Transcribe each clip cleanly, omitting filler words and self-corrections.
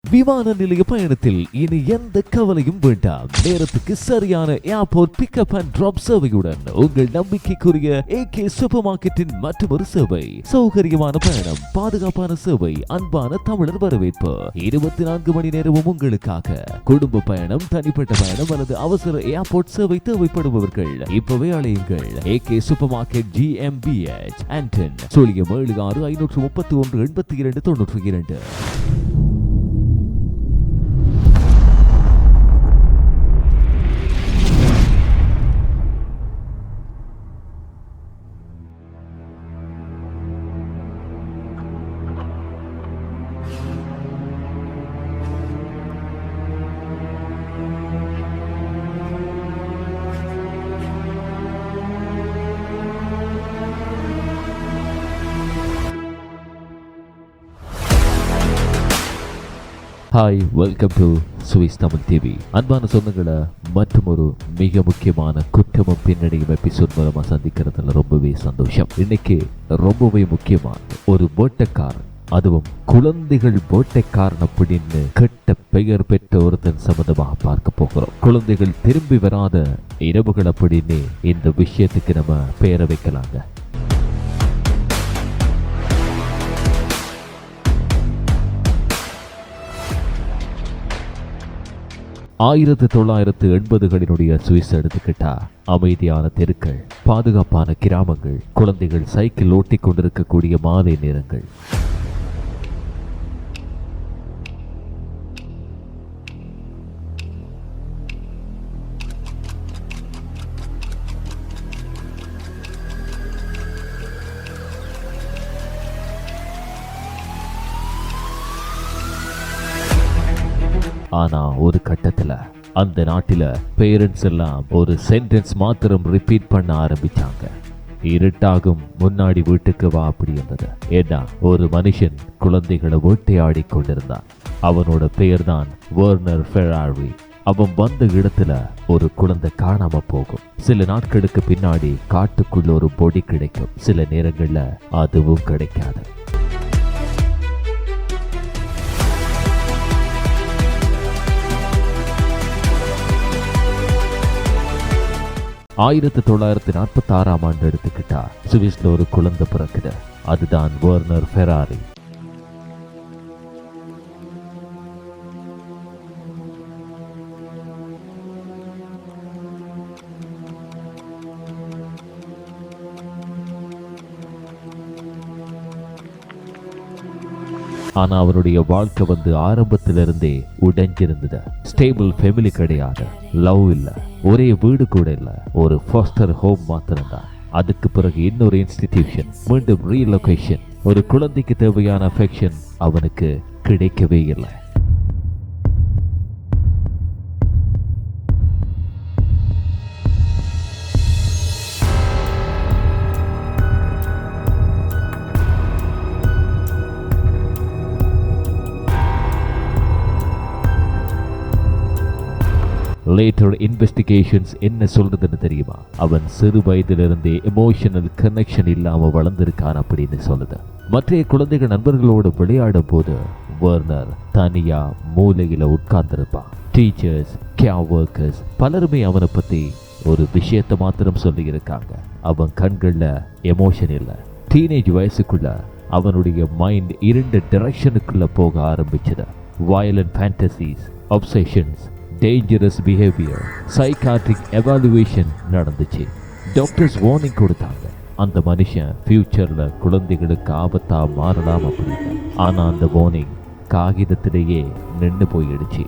விமான நிலைய பயணத்தில் இனி எந்த கவலையும் வேண்டாம். நேரத்துக்கு சரியான ஏர்போர்ட் பிக்கப் அண்ட் டிராப் சேவையுடன் உங்கள் நம்பிக்கைக்குரிய AK சூப்பர் மார்க்கெட்டின் மற்றொரு சேவை. சௌகரியமான பயணம், பாதுகாப்பான சேவை, அன்பான தமிழர் வரவேற்பு, 24 மணி நேரமும் உங்களுக்காக. குடும்ப பயணம், தனிப்பட்ட பயணம் அல்லது அவசர ஏர்போர்ட் சேவை தேவைப்படுபவர்கள் இப்பவே அழையுங்கள். AK super market GmbH Anton 76 531 8292. Hi, welcome to Swiss Tamil TV. அன்பான சொந்தங்களை மற்றும் ஒரு மிக முக்கியமான குற்றமும் பின்னணியும் எபிசோட் மூலமா சந்திக்கிறதுல ரொம்பவே சந்தோஷம். இன்னைக்கு ரொம்பவே முக்கியமான ஒரு வேட்டைக்காரன், அதுவும் குழந்தைகள் வேட்டைக்காரன் அப்படின்னு கெட்ட பெயர் பெற்ற ஒருத்தன் சம்பந்தமாக பார்க்க போகிறோம். குழந்தைகள் திரும்பி வராத இரவுகள் அப்படின்னு இந்த விஷயத்துக்கு நம்ம பெயரை வைக்கலாங்க. 1980களினுடைய சுவிஸ் எடுத்துக்கிட்டா அமைதியான தெருக்கள், பாதுகாப்பான கிராமங்கள், குழந்தைகள் சைக்கிள் ஓட்டிக் கொண்டிருக்கக்கூடிய மாலை நேரங்கள். ஆனா ஒரு கட்டத்துல அந்த நாட்டில பேரண்ட்ஸ் எல்லாம் ஒரு சென்டென்ஸ் மாத்திரம் ரிப்பீட் பண்ண ஆரம்பிச்சாங்க. இருட்டாகும் முன்னாடி வீட்டுக்கு வா அப்படி இருந்தது. ஏன்னா ஒரு மனுஷன் குழந்தைகளை வேட்டையாடி கொண்டிருந்தான். அவனோட பெயர் தான் வெர்னர் ஃபெராரி. அவன் வந்த இடத்துல ஒரு குழந்தை காணாம போகும். சில நாட்களுக்கு பின்னாடி காட்டுக்குள்ள ஒரு பொடி கிடைக்கும். சில நேரங்கள்ல அதுவும் கிடைக்காது. 1946ஆம் ஆண்டு எடுத்துக்கிட்டா சுவிஸ்ல ஒரு குழந்தை பிறக்குது. அதுதான் வெர்னர் ஃபெராரி. ஆனா அவருடைய வாழ்க்கை ஆரம்பத்திலிருந்தே உடைஞ்சிருந்தது. ஸ்டேபிள் ஃபேமிலி கிடையாது, லவ் இல்ல, ஒரே வீடு கூட இல்ல, ஒரு ஃபாஸ்டர் ஹோம் மாத்திரம்தான். அதுக்கு பிறகு இன்னொரு இன்ஸ்டிடியூஷன், மீண்டும் ரீலொகேஷன். ஒரு குழந்தைக்கு தேவையான அஃபெக்ஷன் அவனுக்கு கிடைக்கவே இல்லை. லேட்டர் இன்வெஸ்டிகேஷன்ஸ் என்ன சொல்றதுன்னு தெரியுமா? அவன் சிறு வயதிலிருந்தே எமோஷனல் கனெக்ஷன் இல்லாம வளர்ந்திருக்கான் அப்படின்னு சொல்லுது. மற்ற குழந்தைகள் நண்பர்களோடு விளையாடும் போது வெர்னர் தனியா மூலையில உட்கார்ந்திருப்பான். டீச்சர்ஸ், கேர் ஒர்க்கர்ஸ் பலருமே அவனை பத்தி ஒரு விஷயத்தை மாத்திரம் சொல்லி இருக்காங்க. அவன் கண்கள்ல எமோஷன் இல்லை. டீனேஜ் வயசுக்குள்ள அவனுடைய மைண்ட் 2 டைரக்ஷனுக்குள்ள போக ஆரம்பிச்சது. Violent fantasies, obsessions, dangerous behaviour, psychiatric evaluation நடந்துச்சு. டாக்டர்ஸ் வார்னிங் கொடுத்தாங்க, அந்த மனுஷன் ஃபியூச்சர்ல குழந்தைகளுக்கு ஆபத்தா மாறலாம் அப்படின்னு. ஆனா அந்த வார்னிங் காகிதத்திலேயே நின்று போயிடுச்சு.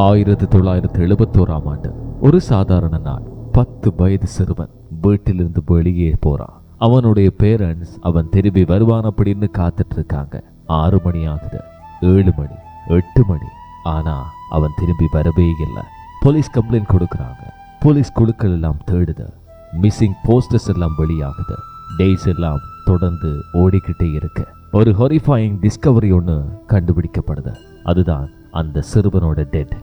ஆயிரத்து 1971ஆம் ஆண்டு ஒரு சாதாரண நாள். 10 வயது சிறுவன் வீட்டிலிருந்து வெளியே போறான். அவனுடைய பேரண்ட்ஸ் அவன் திரும்பி வருவான் அப்படின்னு காத்துட்டு இருக்காங்க. 6 மணி ஆகுது, 7 மணி, 8 மணி, ஆனா அவன் திரும்பி வரவே இல்லை. போலீஸ் கம்ப்ளைண்ட் கொடுக்கறாங்க. போலீஸ் குழுக்கள் எல்லாம் தேடுது. மிஸ்ஸிங் போஸ்டர்ஸ் எல்லாம் வெளியாகுது. டேஸ் எல்லாம் தொடர்ந்து ஓடிக்கிட்டே இருக்கு. ஒரு ஹாரிஃபையிங் டிஸ்கவரி ஒன்று கண்டுபிடிக்கப்படுது. அதுதான் அந்த சிறுவனோட டெட்.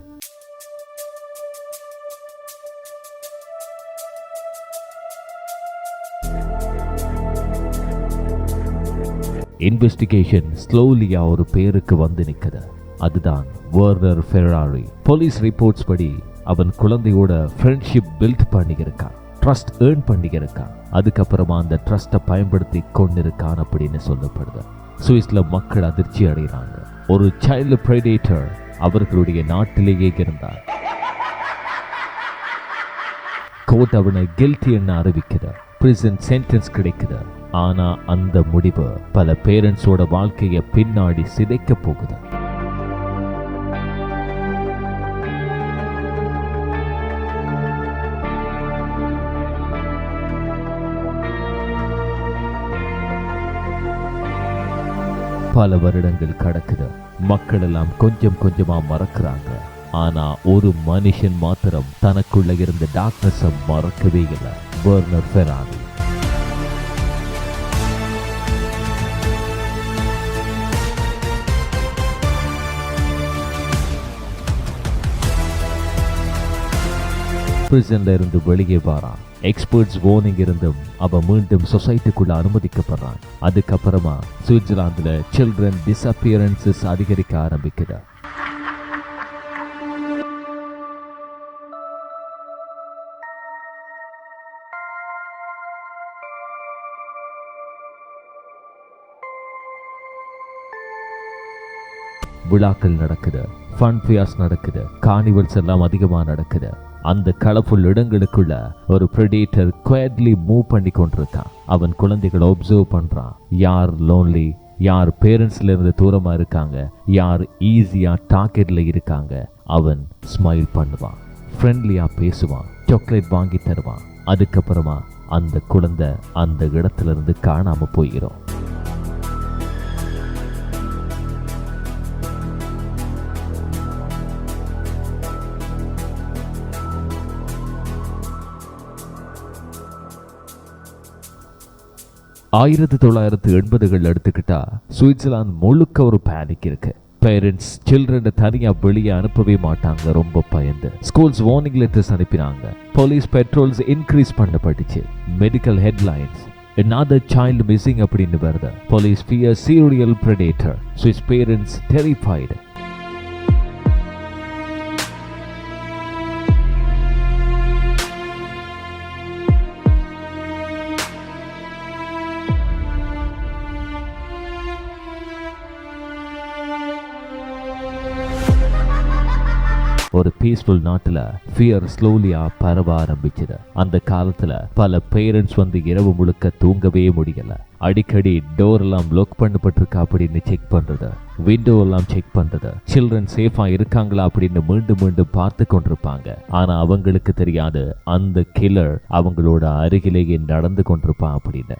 இன்வெஸ்டிகேஷன் ஸ்லோலியா ஒரு பேருக்கு வந்து நிக்குது. அதுதான் வெர்னர் ஃபெராரி. போலீஸ் ரிப்போர்ட்ஸ் படி அவன் குழந்தையோட ஃப்ரெண்ட்ஷிப் பில்ட் பண்ணியிருக்கான், ட்ரஸ்ட் ஏர்ன் பண்ணியிருக்கான். அதுக்கப்புறமா அந்த ட்ரஸ்ட்டை பயன்படுத்தி கொண்டிருக்கான் அப்படின்னு சொல்லப்படுது. சுவிஸ்ல மக்கள் அதிர்ச்சி அடைகிறாங்க. ஒரு சைல்டு பிரெடேட்டர் அவர்களுடைய நாட்டிலேயே இருந்தார். கோர்ட் அவனை கில்ட்டி என்ன அறிவிக்குது. பிரிசன் சென்டென்ஸ் கிடைக்குது. ஆனா அந்த முடிவு பல பேரண்ட்ஸோட வாழ்க்கையை பின்னாடி சிதைக்க போகுது. பல வருடங்கள் கடக்குது. மக்கள் எல்லாம் கொஞ்சம் கொஞ்சமா மறக்கிறாங்க. ஆனா ஒரு மனுஷன் மாத்திரம் தனக்குள்ள இருந்த டார்க்னஸை மறக்கவே இல்லை. Werner Ferrari. பிரிசன்ல இருந்து வெளியே வரான். எக்ஸ்பர்ட்ஸ் வார்னிங் இருந்தும் அவன் மீண்டும் சொசைட்டிக்குள்ள அனுமதிக்கப்படுறான். அதுக்கப்புறமா சுவிட்சர்லாந்துல சில்ட்ரன் டிஸ்அப்பியரன்சஸ் அதிகரிக்க ஆரம்பிக்குது. விழாக்கள் நடக்குது, ஃபன் ஃபேர்ஸ் நடக்குது, கார்னிவல்ஸ் எல்லாம் அதிகமா நடக்குது. அந்த கலர்ஃபுல் இடங்களுக்குள்ள ஒரு பிரெடேட்டர் குவாட்லி மூவ் பண்ணி கொண்டிருக்கான். அவன் குழந்தைகளை ஒப்சர்வ் பண்றான். யார் லோன்லி, யார் பேரண்ட்ஸ்ல இருந்து தூரமா இருக்காங்க, யார் ஈஸியா டார்கெட்ல இருக்காங்க. அவன் ஸ்மைல் பண்ணுவான், ஃப்ரெண்ட்லியா பேசுவான், சாக்லேட் வாங்கி தருவான். அதுக்கப்புறமா அந்த குழந்தை அந்த இடத்துல இருந்து காணாம போயிடும். ஆயிரத்து 1980கள் எடுத்துக்கிட்டா சுவிட்சர்லாந்து முழுக்க ஒரு பேனிக் இருக்கு. பேரண்ட்ஸ் சில்ட்ரனை தனியா வெளியே அனுப்பவே மாட்டாங்க, ரொம்ப பயந்து. ஸ்கூல்ஸ் வார்னிங் லெட்டர்ஸ் அனுப்பினாங்க. போலீஸ் பெட்ரோல்ஸ் இன்க்ரீஸ் பண்ணப்பட்டுச்சு. Medical headlines another child missing அப்படின்னு வருது. Police fear serial predator. Swiss parents terrified. ஒரு பீஸ்ஃபுல் நாட்டுல ஃபியர் ஸ்லோலியா பரவ ஆரம்பிச்சது. அந்த காலத்துல பல பேரண்ட்ஸ் வந்து இரவு முழுக்க தூங்கவே முடியல. அடிக்கடி டோர் எல்லாம் லாக் பண்ணப்பட்டிருக்கா அப்படின்னு செக் பண்றது, விண்டோ எல்லாம் செக் பண்றது, சில்ட்ரன் சேஃபா இருக்காங்களா அப்படின்னு மீண்டும் மீண்டும் பார்த்து கொண்டிருப்பாங்க. ஆனா அவங்களுக்கு தெரியாது அந்த கில்லர் அவங்களோட அருகிலேயே நடந்து கொண்டிருப்பான் அப்படின்னு.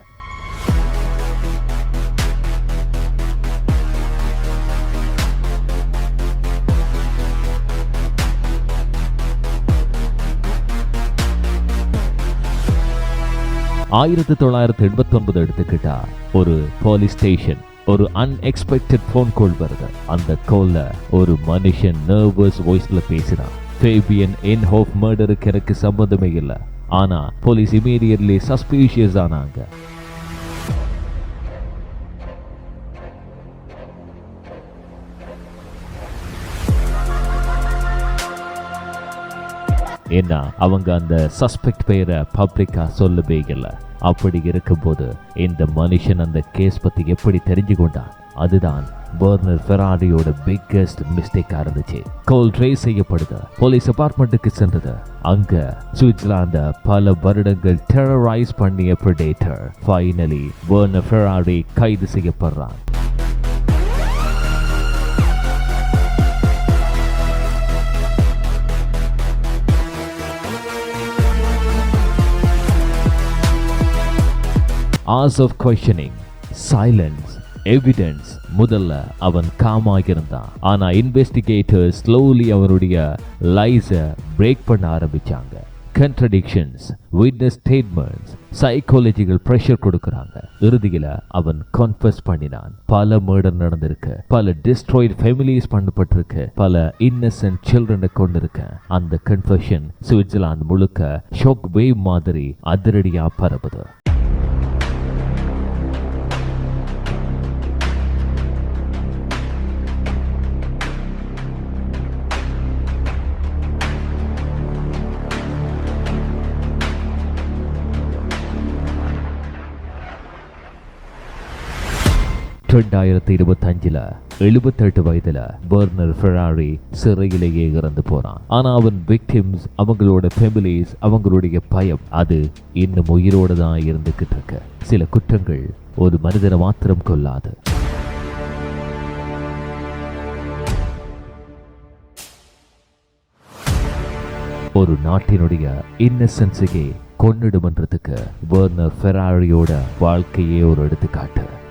ஆயிரத்து 1989 எடுத்துக்கிட்டா ஒரு போலீஸ் ஸ்டேஷன் ஒரு அன்எக்ஸ்பெக்டட் போன் கால் வருது. அந்த கால்ல ஒரு மனுஷன் நர்வஸ் வாய்ஸ்ல பேசினான். ஃபேபியன் என்ஹோஃப் மர்டருக்கு எனக்கு சம்பந்தமே இல்லை. ஆனா போலீஸ் இமீடியட்லி சஸ்பீஷியஸ் ஆனாங்க. ஏன்னா அவங்க அந்த சஸ்பெக்ட் பெயரை பப்ளிக்கா சொல்லவே இல்லை. அப்படி இருக்கும்போது இந்த மனுஷன் அந்த கேஸ் பத்தி எப்படி தெரிஞ்சு கொண்டான்? அதுதான் வெர்னர் ஃபெராரியோட பிக்கெஸ்ட் மிஸ்டேக்கா இருந்துச்சு. கால் ட்ரேஸ் செய்யப்படுது. போலீஸ் அபார்ட்மெண்ட்டுக்கு சென்றது. அங்க சுவிட்சர்லாந்த பல வருடங்கள் டெரரைஸ் பண்ணிய பிரெடேட்டர் ஃபைனலி வெர்னர் ஃபெராரி கைது செய்யப்படுறான். hours of questioning, silence, evidence. முதல்ல அவன் காமாயிருந்தான். ஆனா இன்வெஸ்டிகேட்டர்ஸ் ஸ்லோலி அவனுடைய லைஸை பிரேக் பண்ண ஆரம்பிச்சாங்க. கண்ட்ரடிக்ஷன்ஸ், விட்னஸ் ஸ்டேட்மெண்ட்ஸ், சைக்காலஜிக்கல் ப்ரெஷர் கொடுக்கறாங்க. இறுதியில அவன் கன்ஃபஸ் பண்ணினான். பல மர்டர் நடந்திருக்கு, பல டிஸ்ட்ராய்ட் ஃபேமிலிஸ் பண்ணப்பட்டிருக்கு, பல இன்னசென்ட் சில்ட்ரனை கொண்டிருக்க. அந்த கன்ஃபெஷன் சுவிட்சர்லாந்து முழுக்க ஷாக் வேவ் மாதிரி அதிரடியா பரவுது. (2025) 78 வயதுல பெர்னர் ஃபெராரி சிறையிலேயே இறந்து போறான். ஆனா அவன் விக்டிம்ஸ், அவங்களோட ஃபேமிலிஸ், அவங்களுடைய பயம் அது இன்னும் உயிரோடு தான் இருந்துகிட்டு இருக்கு. சில குற்றங்கள் ஒரு மனிதனை மாத்திரம் கொல்லாது. ஒரு நாட்டினுடைய இன்னசென்ஸையே கொன்னிடுமன்றதுக்கு பெர்னர் ஃபெராரியோட வாழ்க்கையே ஒரு எடுத்துக்காட்டு.